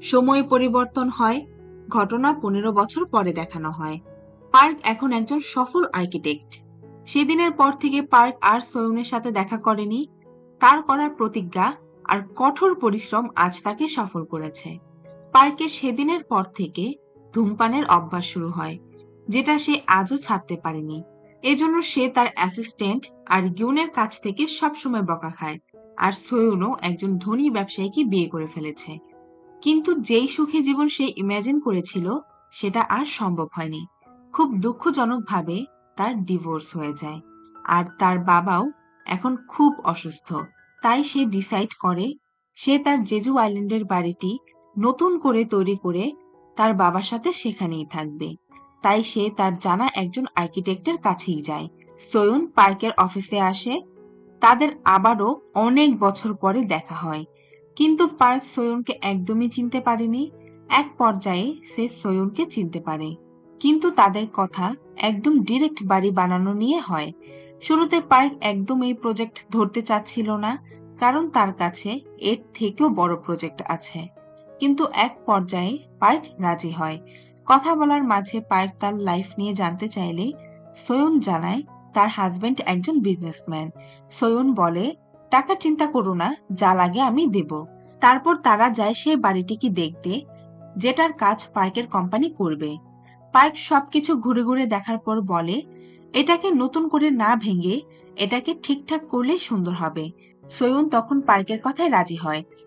সময় পরিবর্তন হয়, ঘটনা 15 বছর পরে দেখানো হয়। পার্ক এখন একজন সফল আর্কিটেক্ট। সেদিনের পর থেকে পার্ক আর সোয়ুনের সাথে দেখা করেনি। তার করার প্রতিজ্ঞা আর কঠোর পরিশ্রম আজ তাকে সফল করেছে। পার্কের সেদিনের পর থেকে ধূমপানের অভ্যাস শুরু হয়, যেটা সে আজও ছাড়তে পারেনি। এজন্য সে তার অ্যাসিস্ট্যান্ট আর ইউনের কাছ থেকে সবসময় বকা খায়। আর সোয়ুনও একজন ধনী ব্যবসায়ীকে বিয়ে করে ফেলেছে। কিন্তু যেই সুখী জীবন সে ইমাজিন করেছিল, সেটা আর সম্ভব হয়নি। খুব দুঃখজনকভাবে তার ডিভোর্স হয়ে যায়। আর তার বাবাও এখন খুব অসুস্থ। তাই সে ডিসাইড করে সে তার জেজু আইল্যান্ডের বাড়িটি নতুন করে তৈরি করে তার বাবার সাথে সেখানেই থাকবে। তাই সে তার জানা একজন আর্কিটেক্টের কাছেই যায়। সোয়ুন পার্কের অফিসে আসে। তাদের আবারও অনেক বছর পরে দেখা হয়। কিন্তু পার্ক সোয়ুনকে একদমই চিনতে পারেনি। এক পর্যায়ে সে সোয়ুনকে চিনতে পারে। কিন্তু তাদের কথা একদম ডিরেক্ট বাড়ি বানানো নিয়ে হয়। শুরুতে পার্ক একদম এই প্রজেক্ট ধরতে চাচ্ছিল না, কারণ তার কাছে এর থেকেও বড় প্রজেক্ট আছে। কিন্তু এক পর্যায়ে পার্ক রাজি হয়। কথা বলার মাঝে পার্ক তার লাইফ নিয়ে জানতে চাইলে সোয়ুন জানায় তার হাজবেন্ড একজন বিজনেসম্যান। সোয়ুন বলে, টাকার চিন্তা করো না, যা লাগে আমি দেব। তারপর তারা যায় সেই বাড়িটিকে দেখতে, যেটার কাজ পার্কের কোম্পানি করবে। পার্ক সবকিছু ঘুরে ঘুরে দেখার পর বলে, এটাকে নতুন করে না ভেঙে এটাকে ঠিকঠাক করলেই সুন্দর হবে। সোয়ুন তখন পার্কের কথায় রাজি হয়।